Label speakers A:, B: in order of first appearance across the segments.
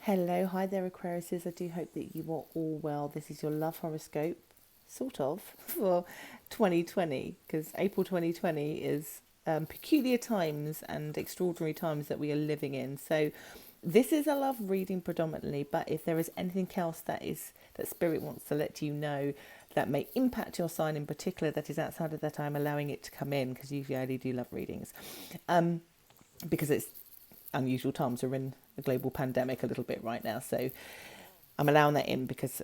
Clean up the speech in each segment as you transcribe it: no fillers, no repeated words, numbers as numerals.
A: Hello, hi there, Aquariuses. I do hope that you are all well. This is your love horoscope, sort of, for 2020, because April 2020 is peculiar times and extraordinary times that we are living in. So, this is a love reading predominantly, but if there is anything else that Spirit wants to let you know that may impact your sign in particular, that is outside of that, I'm allowing it to come in because usually I only do love readings, because it's unusual times. We're in a global pandemic a little bit right now, so I'm allowing that in because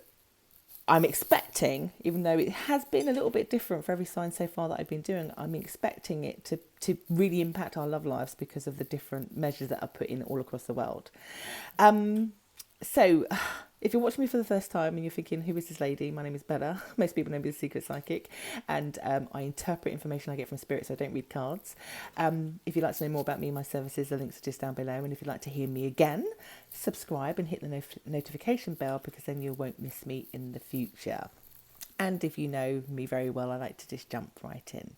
A: I'm expecting, even though it has been a little bit different for every sign so far that I've been doing, I'm expecting it to really impact our love lives because of the different measures that are put in all across the world. So, if you're watching me for the first time and you're thinking, who is this lady? My name is Bella. Most people know me as Secret Psychic, and I interpret information I get from spirit, so I don't read cards. If you'd like to know more about me and my services, the links are just down below. And if you'd like to hear me again, subscribe and hit the notification bell, because then you won't miss me in the future. And if you know me very well, I like to just jump right in.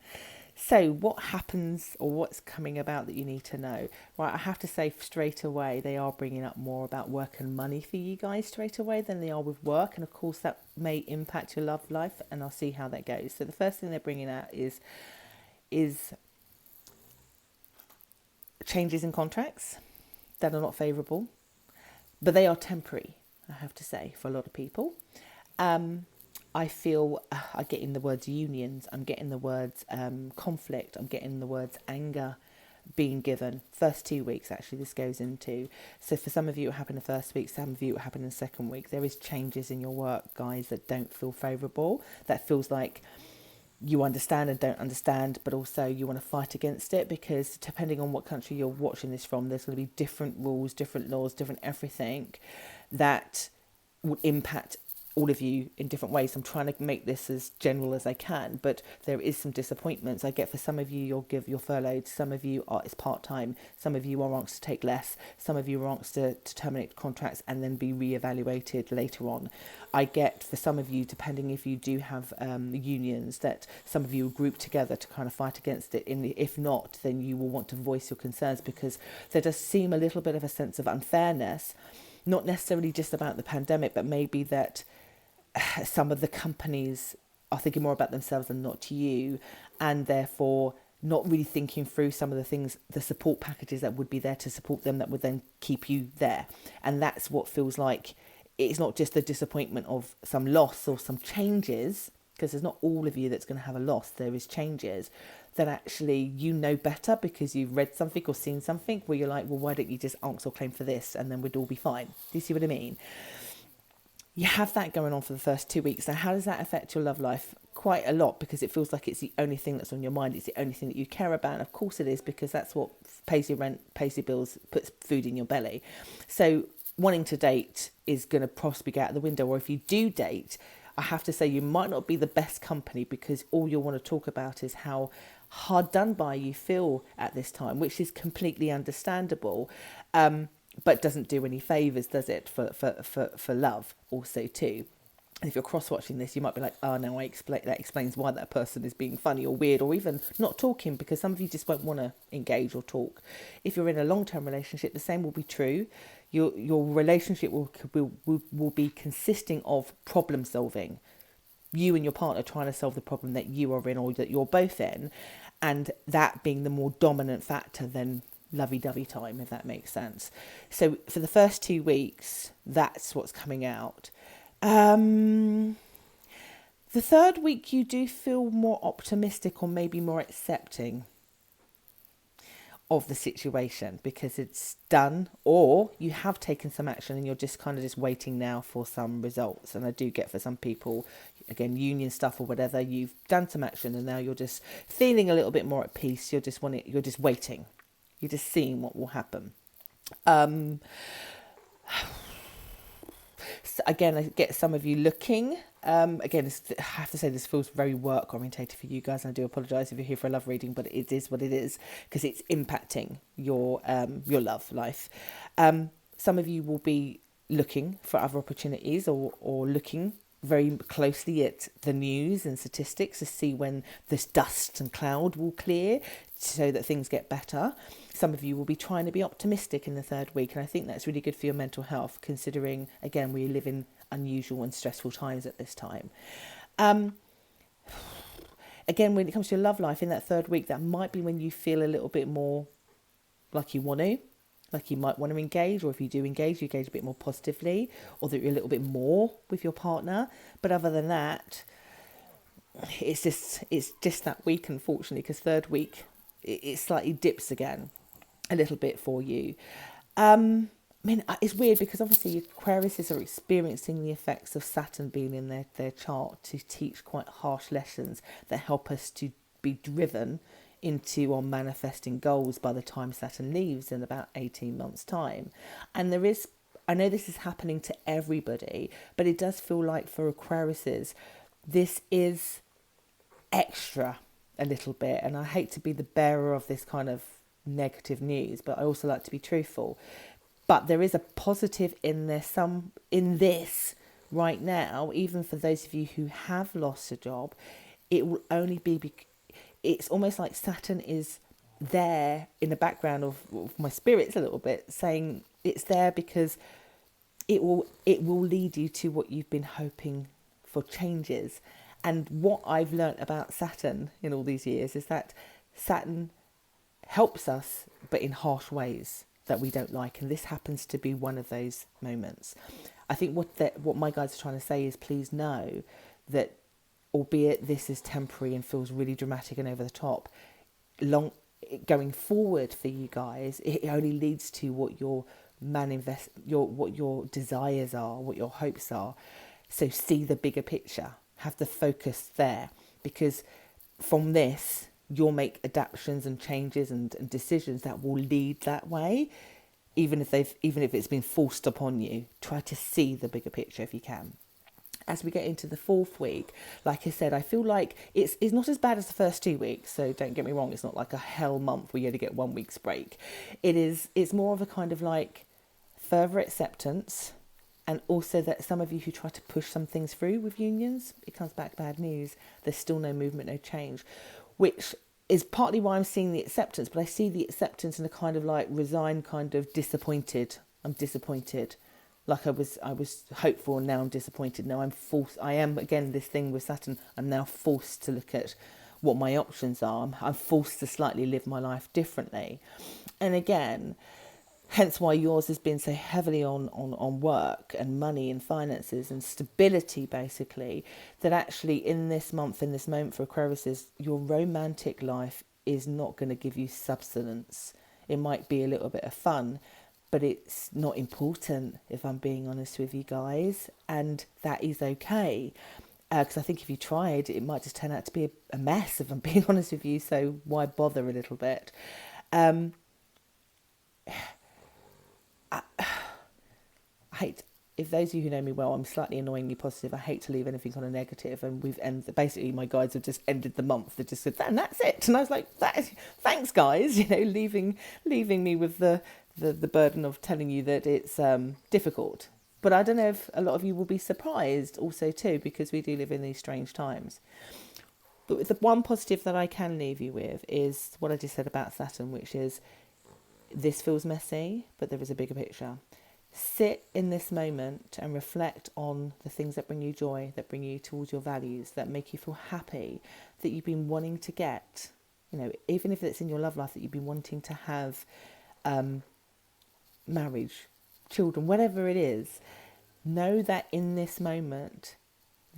A: So what happens, or what's coming about that you need to know? Right, I have to say straight away, they are bringing up more about work and money for you guys straight away than they are with work. And of course that may impact your love life, and I'll see how that goes. So the first thing they're bringing out is changes in contracts that are not favourable, but they are temporary, I have to say, for a lot of people. I feel I get in the words unions, I'm getting the words conflict, I'm getting the words anger being given. First 2 weeks, actually, this goes into. So for some of you, it happened the first week, some of you, it happened in the second week. There is changes in your work, guys, that don't feel favourable. That feels like you understand and don't understand, but also you want to fight against it, because depending on what country you're watching this from, there's going to be different rules, different laws, different everything that would impact all of you in different ways. I'm trying to make this as general as I can, but there is some disappointments. I get for some of you, you'll give your furloughed. Some of you it's part-time. Some of you are asked to take less. Some of you are asked to terminate contracts and then be re-evaluated later on. I get for some of you, depending if you do have unions, that some of you will group together to kind of fight against it. If not, then you will want to voice your concerns, because there does seem a little bit of a sense of unfairness, not necessarily just about the pandemic, but maybe that some of the companies are thinking more about themselves and not you, and therefore not really thinking through some of the things, the support packages that would be there to support them, that would then keep you there. And that's what feels like it's not just the disappointment of some loss or some changes, because there's not all of you that's going to have a loss. There is changes that actually you know better because you've read something or seen something where you're like, well, why don't you just answer or claim for this and then we'd all be fine? Do you see what I mean? You have that going on for the first 2 weeks. Now, how does that affect your love life? Quite a lot, because it feels like it's the only thing that's on your mind. It's the only thing that you care about. And of course it is, because that's what pays your rent, pays your bills, puts food in your belly. So wanting to date is going to possibly get out the window. Or if you do date, I have to say you might not be the best company, because all you'll want to talk about is how hard done by you feel at this time, which is completely understandable. But doesn't do any favours, does it, for love also too. And if you're cross-watching this, you might be like, oh, no, that explains why that person is being funny or weird or even not talking, because some of you just won't want to engage or talk. If you're in a long-term relationship, the same will be true. Your relationship will be consisting of problem solving. You and your partner trying to solve the problem that you are in or that you're both in, and that being the more dominant factor than lovey-dovey time, if that makes sense. So for the first 2 weeks, that's what's coming out. The third week, you do feel more optimistic or maybe more accepting of the situation, because it's done, or you have taken some action and you're just kind of just waiting now for some results. And I do get for some people, again, union stuff or whatever, you've done some action and now you're just feeling a little bit more at peace. You're just waiting. You're just seeing what will happen. So again, I get some of you looking. Again, I have to say this feels very work orientated for you guys, and I do apologise if you're here for a love reading, but it is what it is, because it's impacting your love life. Some of you will be looking for other opportunities, or looking very closely at the news and statistics to see when this dust and cloud will clear, so that things get better. some of you will be trying to be optimistic in the third week, and I think that's really good for your mental health, considering, again, we live in unusual and stressful times at this time. Again, when it comes to your love life in that third week, that might be when you feel a little bit more like you want to, like you might want to engage, or if you do engage, you engage a bit more positively, or that you're a little bit more with your partner. But other than that, it's just that week, unfortunately, because third week, it slightly dips again a little bit for you. I mean, it's weird because obviously Aquariuses are experiencing the effects of Saturn being in their chart to teach quite harsh lessons that help us to be driven into or manifesting goals by the time Saturn leaves in about 18 months' time. And I know this is happening to everybody, but it does feel like for Aquariuses, this is extra a little bit. And I hate to be the bearer of this kind of negative news, but I also like to be truthful. But there is a positive in this right now, even for those of you who have lost a job. It will only be, it's almost like Saturn is there in the background of my spirits a little bit, saying it's there because it will lead you to what you've been hoping for changes. And what I've learnt about Saturn in all these years is that Saturn helps us, but in harsh ways that we don't like, and this happens to be one of those moments. I think what my guides are trying to say is, please know that, albeit this is temporary and feels really dramatic and over the top, going forward for you guys, it only leads to what your what your desires are, what your hopes are. So see the bigger picture, have the focus there, because from this you'll make adaptations and changes and decisions that will lead that way, even if it's been forced upon you. Try to see the bigger picture if you can. As we get into the fourth week, like I said, I feel like it's not as bad as the first 2 weeks, so don't get me wrong, it's not like a hell month where you only get 1 week's break. It's more of a kind of like further acceptance, and also that some of you who try to push some things through with unions, it comes back bad news. There's still no movement, no change, which is partly why I'm seeing the acceptance, but I see the acceptance in a kind of like resigned, kind of disappointed. I'm disappointed. Like I was hopeful, and now I'm disappointed. Now I am, again, this thing with Saturn, I'm now forced to look at what my options are. I'm forced to slightly live my life differently. And again, hence why yours has been so heavily on work and money and finances and stability, basically, that actually in this month, in this moment for Aquarius, your romantic life is not going to give you substance. It might be a little bit of fun, but it's not important, if I'm being honest with you guys, and that is okay. Because I think if you tried, it might just turn out to be a mess, if I'm being honest with you, so why bother a little bit? I hate, if those of you who know me well, I'm slightly annoyingly positive. I hate to leave anything on a negative, and basically my guides have just ended the month. They just said, and that's it. And I was like, thanks guys, leaving me with the burden of telling you that it's difficult. But I don't know if a lot of you will be surprised also too, because we do live in these strange times. But the one positive that I can leave you with is what I just said about Saturn, which is, this feels messy, but there is a bigger picture. Sit in this moment and reflect on the things that bring you joy, that bring you towards your values, that make you feel happy, that you've been wanting to get. Even if it's in your love life, that you've been wanting to have marriage, children, whatever it is. Know that in this moment,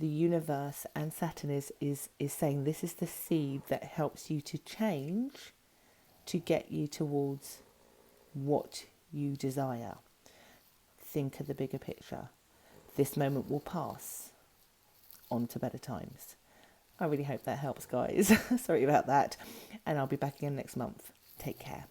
A: the universe and Saturn is saying this is the seed that helps you to change, to get you towards what you desire. Think of the bigger picture. This moment will pass. On to better times. I really hope that helps, guys. Sorry about that. And I'll be back again next month. Take care.